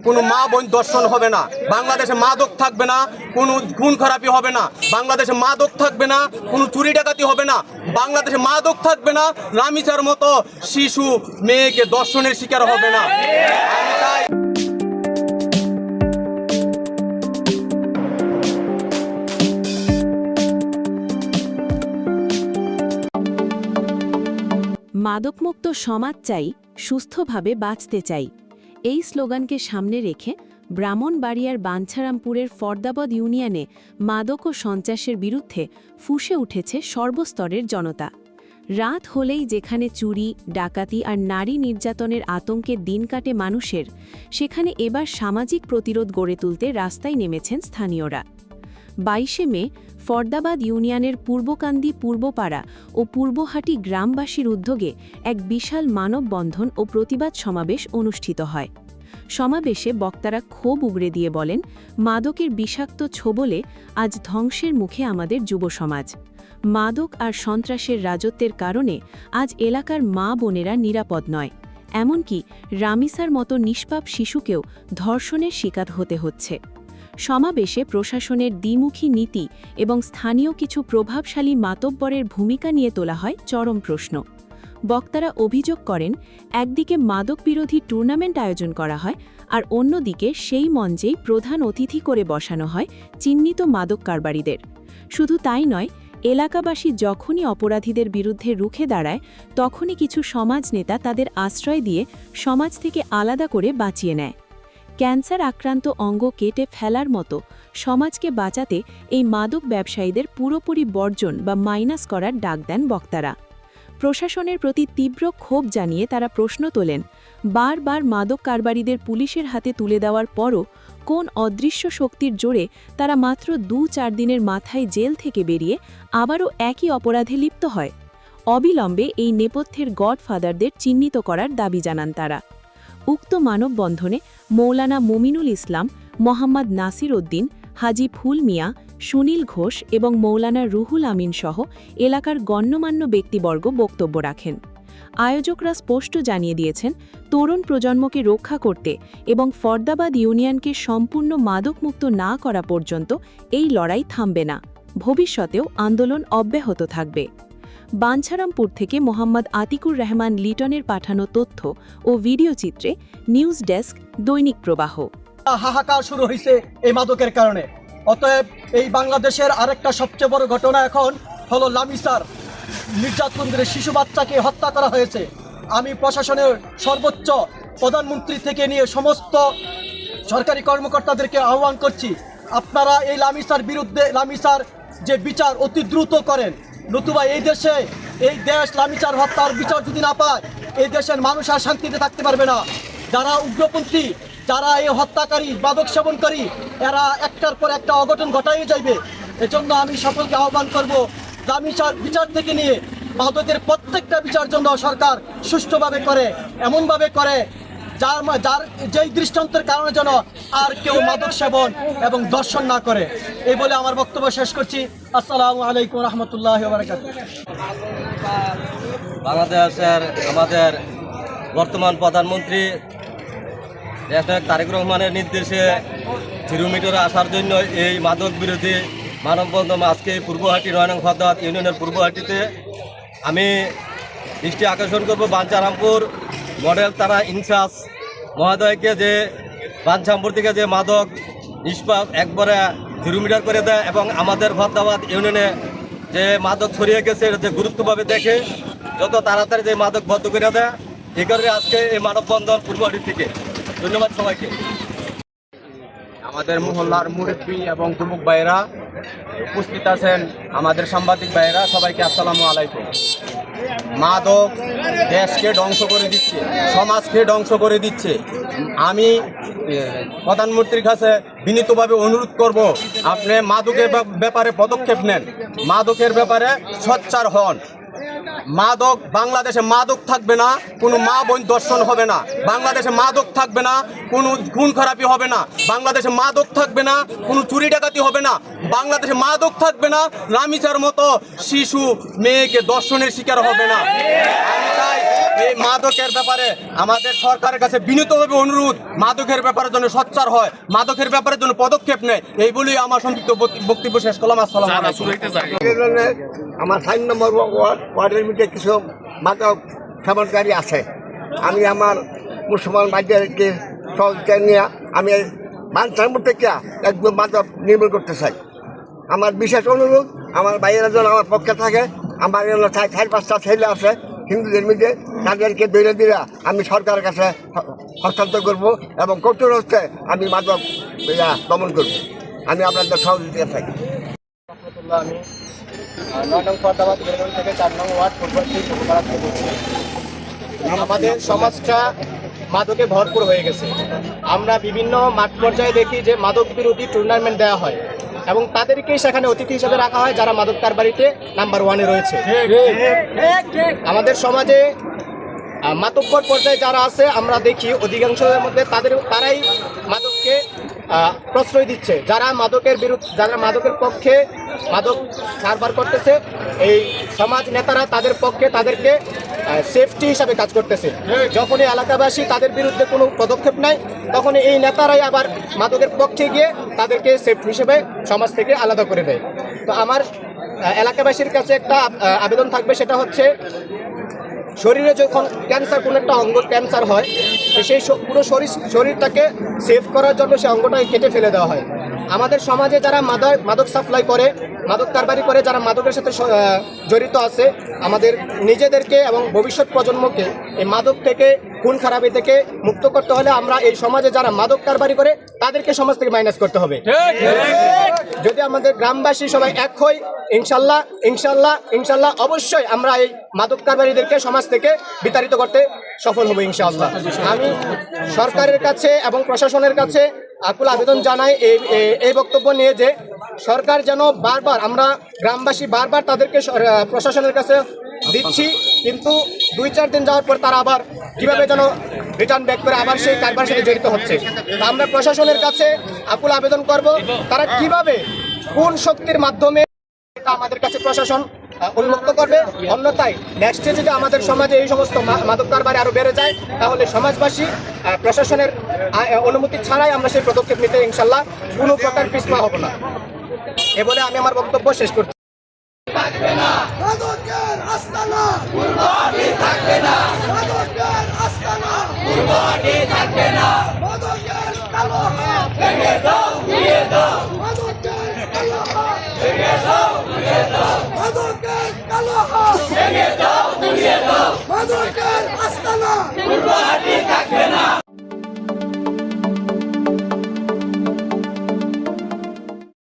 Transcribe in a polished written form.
কোনো মা বোন দর্শন হবে না, বাংলাদেশে মাদক থাকবে না, কোনো খুন খারাপি হবে না, বাংলাদেশে মাদক থাকবে না, কোনো চুরি ডাকাতি হবে না, বাংলাদেশে মাদক থাকবে না, লামিসার মতো শিশু মেয়েকে দর্শনের শিকার হবে না। আমি চাই মাদকমুক্ত সমাজ চাই, সুস্থভাবে বাঁচতে চাই, এই স্লোগানকে সামনে রেখে ব্রাহ্মণবাড়িয়ার বাঞ্ছারামপুরের ফরদাবাদ ইউনিয়নে মাদক ও সন্ত্রাসের বিরুদ্ধে ফুঁসে উঠেছে সর্বস্তরের জনতা। রাত হলেই যেখানে চুরি, ডাকাতি আর নারী নির্যাতনের আতঙ্কে দিন কাটে মানুষের, সেখানে এবার সামাজিক প্রতিরোধ গড়ে তুলতে রাস্তায় নেমেছেন স্থানীয়রা। 22শে মে ফরদাবাদ ইউনিয়নের পূর্বকান্দি পূর্বপাড়া ও পূর্বহাটি গ্রামবাসীর উদ্যোগে এক বিশাল মানববন্ধন ও প্রতিবাদ সমাবেশ অনুষ্ঠিত হয়। সমাবেশে বক্তারা ক্ষোভ উগরে দিয়ে বলেন, মাদকের বিষাক্ত ছোবলে আজ ধ্বংসের মুখে আমাদের যুব সমাজ। মাদক আর সন্ত্রাসের রাজত্বের কারণে আজ এলাকার মা বোনেরা নিরাপদ নয়, এমনকি রামিসার মতো নিষ্পাপ শিশুকেও ধর্ষণের শিকার হতে হচ্ছে। সমাবেশে প্রশাসনের দ্বিমুখী নীতি এবং স্থানীয় কিছু প্রভাবশালী মাতব্বরের ভূমিকা নিয়ে তোলা হয় চরম প্রশ্ন। বক্তারা অভিযোগ করেন, একদিকে মাদক বিরোধী টুর্নামেন্ট আয়োজন করা হয়, আর অন্যদিকে সেই মঞ্চেই প্রধান অতিথি করে বসানো হয় চিহ্নিত মাদক কারবারিদের। শুধু তাই নয়, এলাকাবাসী যখনই অপরাধীদের বিরুদ্ধে রুখে দাঁড়ায়, তখনই কিছু সমাজ নেতা তাদের আশ্রয় দিয়ে সমাজ থেকে আলাদা করে বাঁচিয়ে নেয়। ক্যান্সার আক্রান্ত অঙ্গ কেটে ফেলার মতো সমাজকে বাঁচাতে এই মাদক ব্যবসায়ীদের পুরোপুরি বর্জন বা মাইনাস করার ডাক দেন বক্তারা। প্রশাসনের প্রতি তীব্র ক্ষোভ জানিয়ে তারা প্রশ্ন তোলেন, বারবার মাদক কারবারিদের পুলিশের হাতে তুলে দেওয়ার পরও কোন অদৃশ্য শক্তির জোরে তারা মাত্র 2-4 দিনের মাথায় জেল থেকে বেরিয়ে আবারও একই অপরাধে লিপ্ত হয়। অবিলম্বে এই নেপথ্যের গডফাদারদের চিহ্নিত করার দাবি জানান তারা। উক্ত মানববন্ধনে মৌলানা মুমিনুল ইসলাম, মোহাম্মদ নাসির উদ্দিন, হাজি ফুল মিয়া, সুনীল ঘোষ এবং মৌলানা রুহুল আমিন সহ এলাকার গণ্যমান্য ব্যক্তিবর্গ বক্তব্য রাখেন। আয়োজকরা স্পষ্ট জানিয়ে দিয়েছেন, তরুণ প্রজন্মকে রক্ষা করতে এবং ফরদাবাদ ইউনিয়নকে সম্পূর্ণ মাদকমুক্ত না করা পর্যন্ত এই লড়াই থামবে না, ভবিষ্যতেও আন্দোলন অব্যাহত থাকবে। বাঞ্ছারামপুর থেকে মোহাম্মদ আতিকুর রহমান লিটনের পাঠানো তথ্য ও ভিডিও চিত্রে নিউজ ডেস্ক, দৈনিক প্রবাহ। হাহাকার শুরু হয়েছে এই মাদকের কারণে। অতএব এই বাংলাদেশের আরেকটা সবচেয়ে বড় ঘটনা এখন হলো লামিসার নির্যাতনের শিশু বাচ্চাকে হত্যা করা হয়েছে। আমি প্রশাসনের সর্বোচ্চ প্রধানমন্ত্রী থেকে নিয়ে সমস্ত সরকারি কর্মকর্তাদেরকে আহ্বান করছি, আপনারা এই লামিসার বিরুদ্ধে লামিসার যে বিচার অতি দ্রুত করেন, নতুবা এই দেশ লামিসার হত্যার বিচার যদি না পায়, এই দেশের মানুষ আর শান্তিতে থাকতে পারবে না। যারা উগ্রপন্থী, যারা এই হত্যাকারী, মাদক সেবনকারী, এরা একটার পর একটা অঘটন ঘটাই যাইবে। এজন্য আমি সকলকে আহ্বান করব, লামিসার বিচার থেকে নিয়ে মাদকের প্রত্যেকটা বিচার জন্য সরকার সুষ্ঠুভাবে করে, এমনভাবে করে যার যেই দৃষ্টান্তের কারণে যেন আর কেউ মাদক সেবন এবং দর্শন না করে। এই বলে আমার বক্তব্য শেষ করছি। আসসালামু আলাইকুম রহমতুল্লাহি ওয়া বারাকাতুহু। বাংলাদেশের আমাদের বর্তমান প্রধানমন্ত্রী তারেক রহমানের নির্দেশে থিরুমিটারে আসার জন্য এই মাদক বিরোধী মানববন্ধন আজকে পূর্বহাটি 9 নং ফরদাবাদ ইউনিয়নের পূর্বহাটিতে। আমি দৃষ্টি আকর্ষণ করব বাঞ্ছারামপুর মডেল থানা ইনচার্জ মহোদয়কে, যে বাঞ্ছারামপুর থেকে যে মাদক নিষ্পাপ একবারে 0 মিটার করে দেয় এবং আমাদের ফরদাবাদ ইউনিয়নে যে মাদক ছড়িয়ে গেছে যে গুরুত্বভাবে দেখে যত তাড়াতাড়ি যে মাদক বন্ধ করে দেয়, এই কারণে আজকে এই মানববন্ধন পূর্বহাটি থেকে। ধন্যবাদ সবাইকে। আমাদের মহল্লার মুরব্বী এবং যুবক ভাইয়েরা উপস্থিত আছেন, আমাদের সাংবাদিক ভাইয়েরা, সবাইকে আসসালামু আলাইকুম। মাদক দেশকে ধ্বংস করে দিচ্ছে, সমাজকে ধ্বংস করে দিচ্ছে। আমি প্রধানমন্ত্রীর কাছে বিনীতভাবে অনুরোধ করব, আপনি মাদকের ব্যাপারে পদক্ষেপ নেন, মাদকের ব্যাপারে সোচ্চার হন। মাদক বাংলাদেশে মাদক থাকবে না, কোনো মা বোন দর্শন হবে না, বাংলাদেশে মাদক থাকবে না, কোনো খুন খারাপি হবে না, বাংলাদেশে মাদক থাকবে না, কোনো চুরি ডাকাতি হবে না, বাংলাদেশে মাদক থাকবে না, রামিসার মতো শিশু মেয়েকে দর্শনের শিকার হবে না। আমি চাই এই মাদকের ব্যাপারে আমাদের সরকারের কাছে বিনীতভাবে অনুরোধ, মাদকের ব্যাপারে যেন সোচ্চার হয়, মাদকের ব্যাপারে যেন পদক্ষেপ নেয়, এই বলেই আমার সংক্ষিপ্ত বক্তব্য শেষ করলাম। আসসালামু আলাইকুম। আমার 4 নম্বর ওয়ার্ডের মধ্যে কিছু মাদক সেবনকারী আছে। আমি আমার মুসলমান ভাইদেরকে সহযোগিতা নিয়ে আমি বাঞ্ছার থেকে একদম মাদক নির্মূল করতে চাই। আমার বিশেষ অনুরোধ, আমার ভাইয়েরা যেন আমার পক্ষে থাকে। আমার 4-5টা ছেলে আছে হিন্দুদের মধ্যে, তাদেরকে বেড়ে দিয়ে আমি সরকারের কাছে হস্তান্তর করব এবং কঠোর হচ্ছে আমি মাদক দমন করব। আমি আপনাদের সহযোগিতা চাই। আমি 9 নং ফরদাবাদ ইউনিয়ন থেকে 4 নং ওয়ার্ড পূর্ববর্তী উপজেলা থেকে বলছি। আমাদের সমাজটা মাদকে ভরপুর হয়ে গেছে। আমরা বিভিন্ন মাঠ পর্যায়ে দেখি যে মাদক বিরোধী টুর্নামেন্ট দেওয়া হয় এবং তাদেরকেই সেখানে অতিথি হিসেবে রাখা হয় যারা মাদক কারবারিতে নাম্বার 1-এ রয়েছে। আমাদের সমাজে মাতব্বর পর্যায়ে যারা আছে আমরা দেখি অধিকাংশের মধ্যে তারাই মাদককে প্রশ্রয় দিচ্ছে। যারা মাদকের বিরুদ্ধে, যারা মাদকের পক্ষে মাদক কারবার করতেছে, এই সমাজ নেতারা তাদের পক্ষে তাদেরকে সেফটি হিসাবে কাজ করতেছে। যখনই এলাকাবাসী তাদের বিরুদ্ধে কোনো পদক্ষেপ নেয় তখন এই নেতারাই আবার মাদকের পক্ষে গিয়ে তাদেরকে সেফটি হিসেবে সমাজ থেকে আলাদা করে দেয়। তো আমার এলাকাবাসীর কাছে একটা আবেদন থাকবে, সেটা হচ্ছে শরীরে যখন ক্যান্সার, কোনো একটা অঙ্গ ক্যান্সার হয়, সেই পুরো শরীরটাকে সেভ করার জন্য সেই অঙ্গটাকে কেটে ফেলে দেওয়া হয়। আমাদের সমাজে যারা মাদক সাপ্লাই করে, মাদক কারবারি করে, যারা মাদকের সাথে জড়িত আছে, আমাদের নিজেদেরকে এবং ভবিষ্যৎ প্রজন্মকে এই মাদক থেকে, খুন খারাপি থেকে মুক্ত করতে হলে আমরা এই সমাজে যারা মাদক কারবারি করে তাদেরকে সমাজ থেকে মাইনাস করতে হবে। যদি আমাদের গ্রামবাসী সবাই এক হই, ইনশাল্লাহ ইনশাল্লাহ ইনশাল্লাহ অবশ্যই আমরা এই মাদক কারবারিদেরকে সমাজ থেকে বিতাড়িত করতে সফল হব ইনশাআল্লাহ। আমি সরকারের কাছে এবং প্রশাসনের কাছে আকুল আবেদন জানাই এই বক্তব্য নিয়ে যে সরকার যেন বারবার, আমরা গ্রামবাসী বারবার তাদেরকে প্রশাসনের কাছে দিচ্ছি, কিন্তু 2-4 দিন যাওয়ার পর তারা আবার কীভাবে যেন রিটার্ন ব্যাক করে আবার সেই কারবার সাথে জড়িত হচ্ছে। তা আমরা প্রশাসনের কাছে আকুল আবেদন করব, তারা কিভাবে, কোন শক্তির মাধ্যমে এটা আমাদের কাছে প্রশাসন উন্মুক্ত করবে। অন্যথায় নেক্সটে যদি আমাদের সমাজে এই সমস্ত মাদক কারবারে আরও বেড়ে যায় তাহলে সমাজবাসী প্রশাসনের অনুমতি ছাড়াই আমরা সেই পদক্ষেপ নিতে ইনশাল্লাহ কোনো প্রকার পিছপা হব না। এ বলে আমি আমার বক্তব্য শেষ করছি। মাদকের আস্তানা